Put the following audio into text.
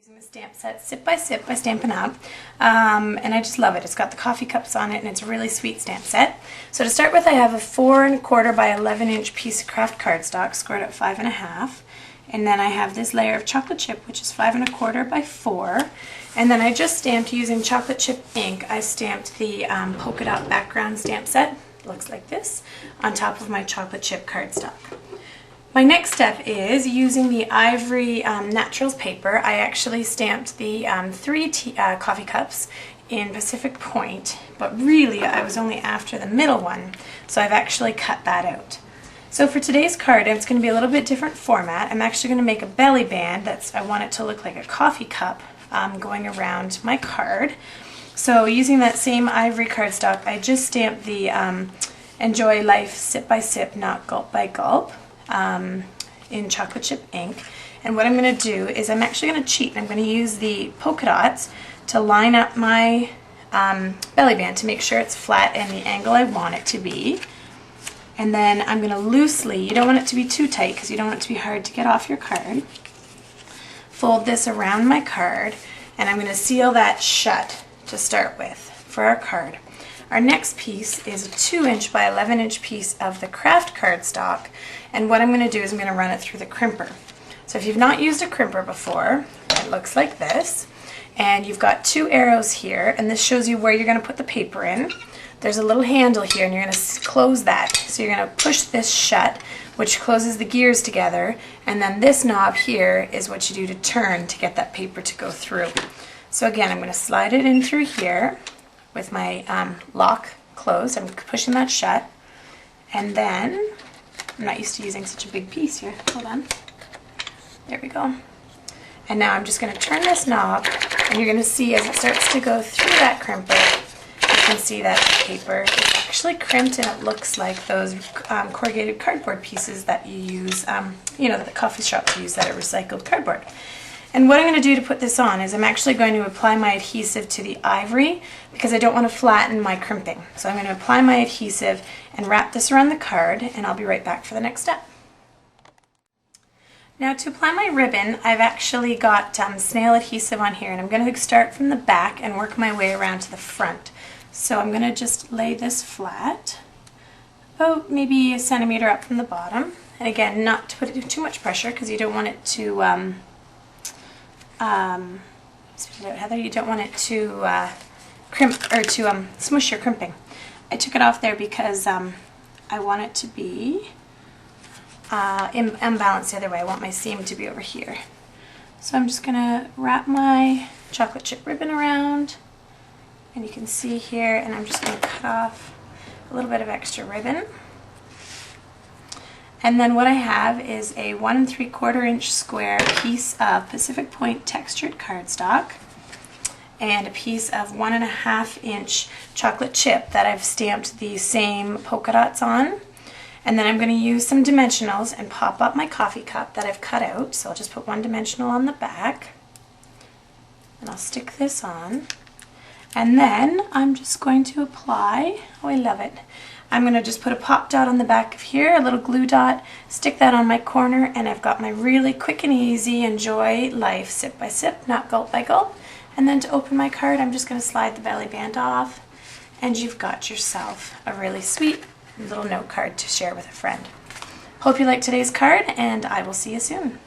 Using the stamp set Sip by Sip by Stampin' Up, and I just love it. It's got the coffee cups on it and it's a really sweet stamp set. So to start with, I have a 4 1/4 by 11 inch piece of craft cardstock scored at 5 1/2, and then I have this layer of chocolate chip which is 5 1/4 by 4, and then I just stamped using chocolate chip ink. I stamped the polka dot background stamp set, looks like this, on top of my chocolate chip cardstock. My next step is using the ivory naturals paper. I actually stamped the 3 coffee cups in Pacific Point, but really I was only after the middle one, so I've actually cut that out. So for today's card, it's going to be a little bit different format. I'm actually going to make a belly band I want it to look like a coffee cup going around my card. So using that same ivory cardstock, I just stamped the Enjoy Life Sip by Sip, Not Gulp by Gulp in chocolate chip ink. And what I'm going to do is I'm actually going to cheat. I'm going to use the polka dots to line up my belly band to make sure it's flat and the angle I want it to be. And then I'm going to loosely, you don't want it to be too tight because you don't want it to be hard to get off your card, fold this around my card, and I'm going to seal that shut to start with for our card. Our next piece is a 2 inch by 11 inch piece of the craft cardstock, and what I'm going to do is I'm going to run it through the crimper. So if you've not used a crimper before, it looks like this, and you've got 2 arrows here, and this shows you where you're going to put the paper in. There's a little handle here, and you're going to close that. So you're going to push this shut, which closes the gears together, and then this knob here is what you do to turn to get that paper to go through. So again, I'm going to slide it in through here with my lock closed. I'm pushing that shut, and then I'm not used to using such a big piece here. Hold on. There we go. And now I'm just going to turn this knob, and you're going to see as it starts to go through that crimper, you can see that the paper is actually crimped, and it looks like those corrugated cardboard pieces that you use, you know, that the coffee shops use that are recycled cardboard. And what I'm going to do to put this on is I'm actually going to apply my adhesive to the ivory because I don't want to flatten my crimping. So I'm going to apply my adhesive and wrap this around the card, and I'll be right back for the next step. Now to apply my ribbon, I've actually got snail adhesive on here, and I'm going to start from the back and work my way around to the front. So I'm going to just lay this flat, about maybe a centimeter up from the bottom. And again, not to put it too much pressure because you don't want it to spit it out, Heather. You don't want it to crimp or to smush your crimping. I took it off there because I want it to be imbalanced the other way. I want my seam to be over here. So I'm just going to wrap my chocolate chip ribbon around, and you can see here, and I'm just going to cut off a little bit of extra ribbon. And then what I have is a 1 3/4 inch square piece of Pacific Point textured cardstock and a piece of 1 1/2 inch chocolate chip that I've stamped the same polka dots on. And then I'm going to use some dimensionals and pop up my coffee cup that I've cut out. So I'll just put 1 dimensional on the back, and I'll stick this on. And then I'm just going to apply, oh I love it, I'm going to just put a pop dot on the back of here, a little glue dot, stick that on my corner, and I've got my really quick and easy Enjoy Life Sip by Sip, Not Gulp by Gulp. And then to open my card, I'm just going to slide the belly band off, and you've got yourself a really sweet little note card to share with a friend. Hope you liked today's card, and I will see you soon.